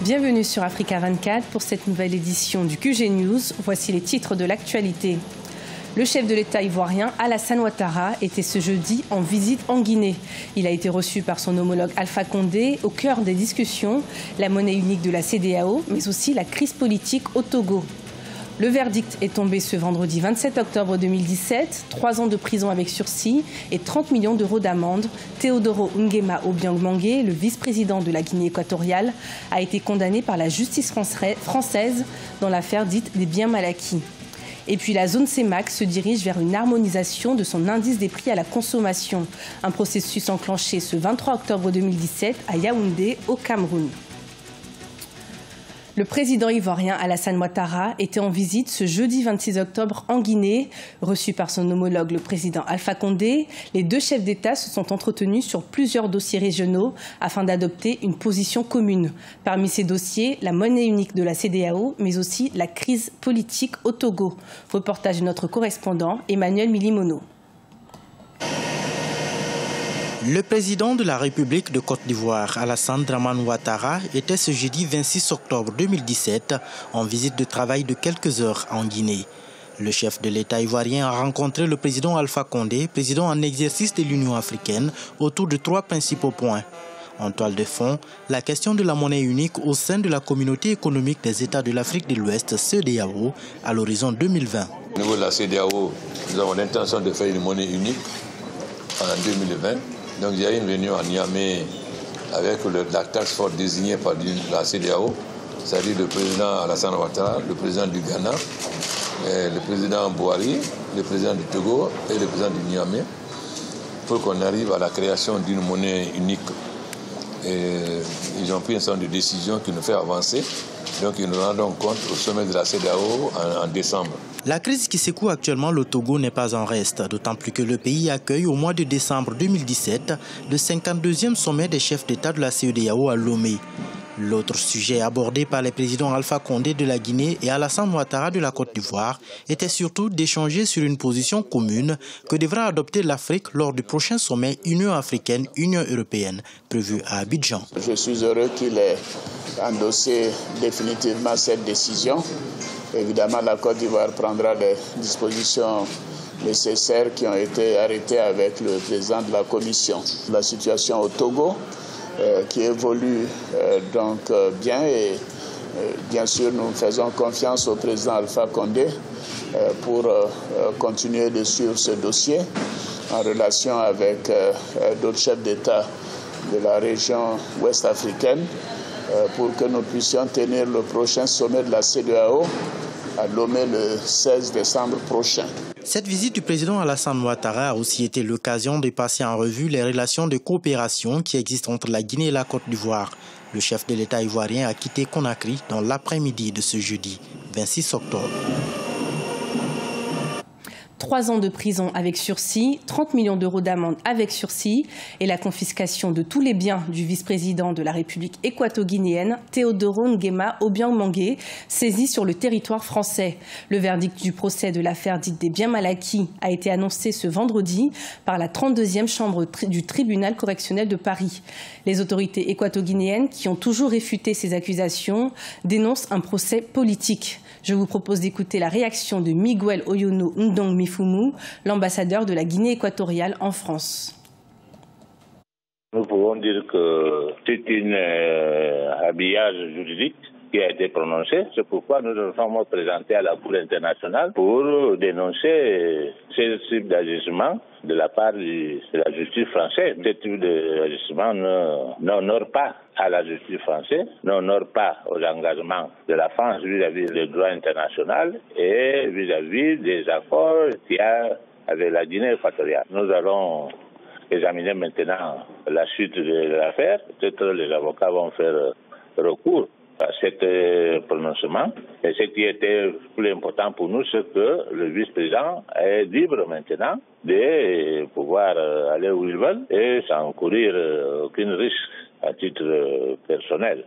Bienvenue sur Africa 24 pour cette nouvelle édition du QG News. Voici les titres de l'actualité. Le chef de l'État ivoirien Alassane Ouattara était ce jeudi en visite en Guinée. Il a été reçu par son homologue Alpha Condé au cœur des discussions, la monnaie unique de la CEDEAO, mais aussi la crise politique au Togo. Le verdict est tombé ce vendredi 27 octobre 2017, 3 ans de prison avec sursis et 30 millions d'euros d'amende. Théodoro Nguema Obiang Mangué, le vice-président de la Guinée équatoriale, a été condamné par la justice française dans l'affaire dite des biens mal acquis. Et puis la zone CEMAC se dirige vers une harmonisation de son indice des prix à la consommation. Un processus enclenché ce 23 octobre 2017 à Yaoundé, au Cameroun. Le président ivoirien Alassane Ouattara était en visite ce jeudi 26 octobre en Guinée. Reçu par son homologue, le président Alpha Condé, les deux chefs d'État se sont entretenus sur plusieurs dossiers régionaux afin d'adopter une position commune. Parmi ces dossiers, la monnaie unique de la CEDEAO, mais aussi la crise politique au Togo. Reportage de notre correspondant Emmanuel Milimono. Le président de la République de Côte d'Ivoire, Alassane Dramane Ouattara, était ce jeudi 26 octobre 2017 en visite de travail de quelques heures en Guinée. Le chef de l'État ivoirien a rencontré le président Alpha Condé, président en exercice de l'Union africaine, autour de 3 principaux points. En toile de fond, la question de la monnaie unique au sein de la communauté économique des États de l'Afrique de l'Ouest, CEDEAO, à l'horizon 2020. Au niveau de la CEDEAO, nous avons l'intention de faire une monnaie unique en 2020. Donc il y a une réunion à Niamey avec la task force désignée par la CEDEAO, c'est-à-dire le président Alassane Ouattara, le président du Ghana, le président Boari, le président du Togo et le président du Niamey, pour qu'on arrive à la création d'une monnaie unique. Et ils ont pris un certain nombre de décisions qui nous fait avancer. Donc ils nous rendront compte au sommet de la CEDEAO en décembre. La crise qui secoue actuellement le Togo n'est pas en reste, d'autant plus que le pays accueille au mois de décembre 2017 le 52e sommet des chefs d'État de la CEDEAO à Lomé. L'autre sujet abordé par les présidents Alpha Condé de la Guinée et Alassane Ouattara de la Côte d'Ivoire était surtout d'échanger sur une position commune que devra adopter l'Afrique lors du prochain sommet Union africaine-Union européenne prévu à Abidjan. Je suis heureux qu'il ait endossé définitivement cette décision. Évidemment, la Côte d'Ivoire prendra les dispositions nécessaires qui ont été arrêtées avec le président de la Commission. La situation au Togo qui évolue bien et bien sûr nous faisons confiance au président Alpha Condé pour continuer de suivre ce dossier en relation avec d'autres chefs d'État de la région ouest africaine pour que nous puissions tenir le prochain sommet de la CEDEAO à Lomé le 16 décembre prochain. Cette visite du président Alassane Ouattara a aussi été l'occasion de passer en revue les relations de coopération qui existent entre la Guinée et la Côte d'Ivoire. Le chef de l'État ivoirien a quitté Conakry dans l'après-midi de ce jeudi, 26 octobre. 3 ans de prison avec sursis, 30 millions d'euros d'amende avec sursis et la confiscation de tous les biens du vice-président de la République équato-guinéenne, Théodoro Nguema Obiang Mangué, saisi sur le territoire français. Le verdict du procès de l'affaire dite des biens mal acquis a été annoncé ce vendredi par la 32e chambre du tribunal correctionnel de Paris. Les autorités équato-guinéennes, qui ont toujours réfuté ces accusations, dénoncent un procès politique. Je vous propose d'écouter la réaction de Miguel Oyono Ndong Mifumu, l'ambassadeur de la Guinée équatoriale en France. Nous pouvons dire que c'est un habillage juridique qui a été prononcé. C'est pourquoi nous nous sommes présentés à la Cour internationale pour dénoncer ce type d'agissement de la part de la justice française. Ce type d'agissement n'honore pas à la justice française, n'honore pas aux engagements de la France vis-à-vis du droit international et vis-à-vis des accords qu'il y a avec la Guinée équatoriale. Nous allons examiner maintenant la suite de l'affaire. Peut-être les avocats vont faire recours à cet prononcement. Et ce qui était plus important pour nous, c'est que le vice-président est libre maintenant de pouvoir aller où il veut et sans courir aucun risque à titre personnel.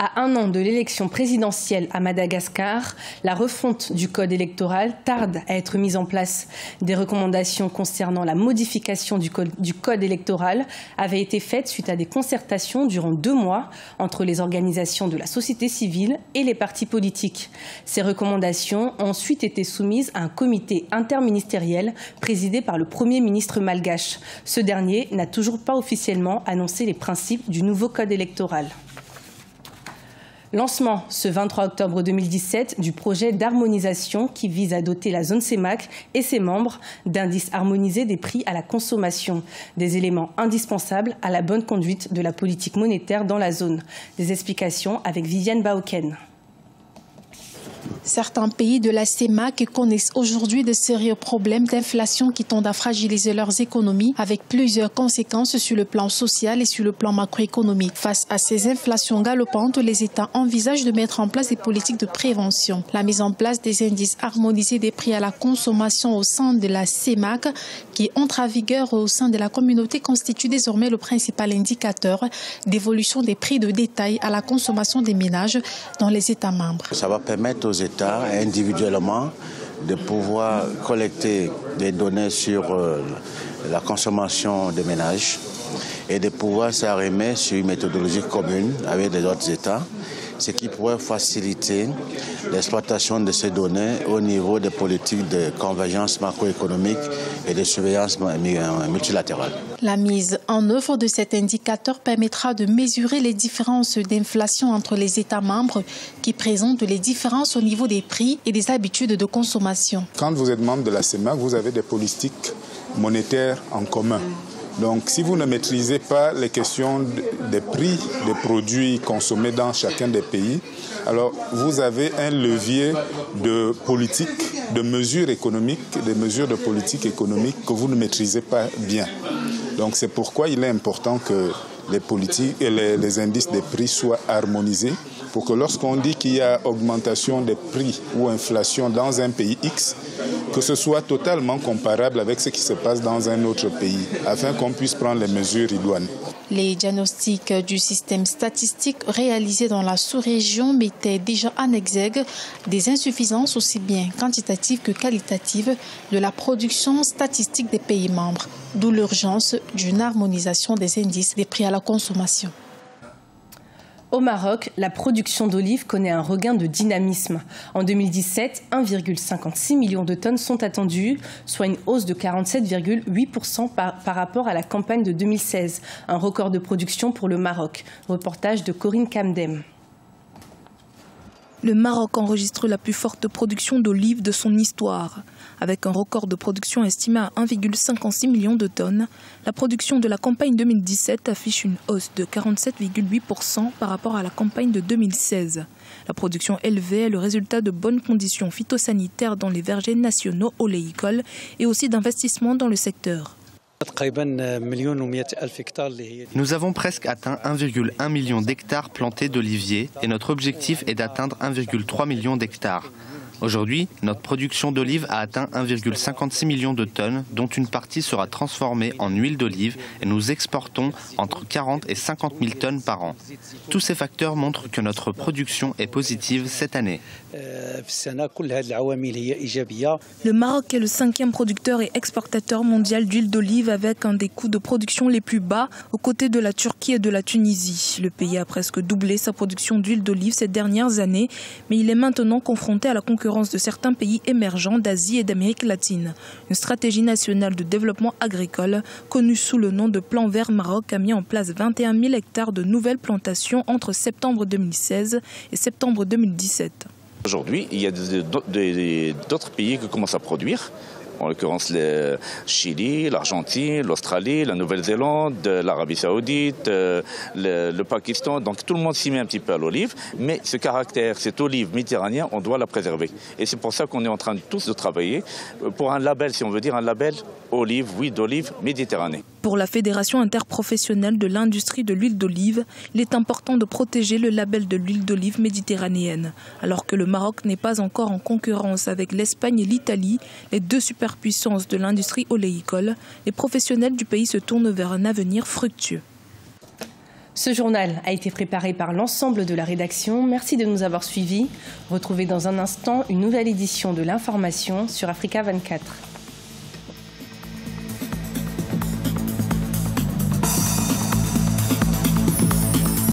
À un an de l'élection présidentielle à Madagascar, la refonte du code électoral tarde à être mise en place. Des recommandations concernant la modification du code électoral avaient été faites suite à des concertations durant 2 mois entre les organisations de la société civile et les partis politiques. Ces recommandations ont ensuite été soumises à un comité interministériel présidé par le Premier ministre malgache. Ce dernier n'a toujours pas officiellement annoncé les principes du nouveau code électoral. Lancement ce 23 octobre 2017 du projet d'harmonisation qui vise à doter la zone CEMAC et ses membres d'indices harmonisés des prix à la consommation, des éléments indispensables à la bonne conduite de la politique monétaire dans la zone. Des explications avec Viviane Baoken. Certains pays de la CEMAC connaissent aujourd'hui de sérieux problèmes d'inflation qui tendent à fragiliser leurs économies avec plusieurs conséquences sur le plan social et sur le plan macroéconomique. Face à ces inflations galopantes, les États envisagent de mettre en place des politiques de prévention. La mise en place des indices harmonisés des prix à la consommation au sein de la CEMAC, qui entre en vigueur au sein de la communauté, constitue désormais le principal indicateur d'évolution des prix de détail à la consommation des ménages dans les États membres. Ça va permettre aux États individuellement de pouvoir collecter des données sur la consommation des ménages et de pouvoir s'arrimer sur une méthodologie commune avec les autres États, ce qui pourrait faciliter l'exploitation de ces données au niveau des politiques de convergence macroéconomique et de surveillance multilatérale. La mise en œuvre de cet indicateur permettra de mesurer les différences d'inflation entre les États membres qui présentent les différences au niveau des prix et des habitudes de consommation. Quand vous êtes membre de la CEMAC, vous avez des politiques monétaires en commun. Donc, si vous ne maîtrisez pas les questions des prix des produits consommés dans chacun des pays, alors vous avez un levier de politique, de mesures économiques, des mesures de politique économique que vous ne maîtrisez pas bien. Donc, c'est pourquoi il est important que les politiques et les indices des prix soient harmonisés pour que lorsqu'on dit qu'il y a augmentation des prix ou inflation dans un pays X, que ce soit totalement comparable avec ce qui se passe dans un autre pays, afin qu'on puisse prendre les mesures idoines. Les diagnostics du système statistique réalisés dans la sous-région mettaient déjà en exergue des insuffisances aussi bien quantitatives que qualitatives de la production statistique des pays membres, d'où l'urgence d'une harmonisation des indices des prix à la consommation. Au Maroc, la production d'olives connaît un regain de dynamisme. En 2017, 1,56 million de tonnes sont attendues, soit une hausse de 47,8% par rapport à la campagne de 2016. Un record de production pour le Maroc. Reportage de Corinne Kamdem. Le Maroc enregistre la plus forte production d'olives de son histoire. Avec un record de production estimé à 1,56 million de tonnes, la production de la campagne 2017 affiche une hausse de 47,8% par rapport à la campagne de 2016. La production élevée est le résultat de bonnes conditions phytosanitaires dans les vergers nationaux oléicoles et aussi d'investissements dans le secteur. Nous avons presque atteint 1,1 million d'hectares plantés d'oliviers et notre objectif est d'atteindre 1,3 million d'hectares. Aujourd'hui, notre production d'olives a atteint 1,56 million de tonnes, dont une partie sera transformée en huile d'olive et nous exportons entre 40 et 50 000 tonnes par an. Tous ces facteurs montrent que notre production est positive cette année. Le Maroc est le 5e producteur et exportateur mondial d'huile d'olive avec un des coûts de production les plus bas aux côtés de la Turquie et de la Tunisie. Le pays a presque doublé sa production d'huile d'olive ces dernières années, mais il est maintenant confronté à la concurrence de certains pays émergents d'Asie et d'Amérique latine. Une stratégie nationale de développement agricole, connue sous le nom de Plan Vert Maroc, a mis en place 21 000 hectares de nouvelles plantations entre septembre 2016 et septembre 2017. Aujourd'hui, il y a d'autres pays qui commencent à produire. En l'occurrence le Chili, l'Argentine, l'Australie, la Nouvelle-Zélande, l'Arabie Saoudite, le Pakistan. Donc tout le monde s'y met un petit peu à l'olive. Mais ce caractère, cette olive méditerranéenne, on doit la préserver. Et c'est pour ça qu'on est en train tous de travailler pour un label, si on veut dire un label olive, huile d'olive méditerranée. Pour la Fédération interprofessionnelle de l'industrie de l'huile d'olive, il est important de protéger le label de l'huile d'olive méditerranéenne. Alors que le Maroc n'est pas encore en concurrence avec l'Espagne et l'Italie, les deux superpuissances de l'industrie oléicole, les professionnels du pays se tournent vers un avenir fructueux. Ce journal a été préparé par l'ensemble de la rédaction. Merci de nous avoir suivis. Retrouvez dans un instant une nouvelle édition de l'information sur Africa 24.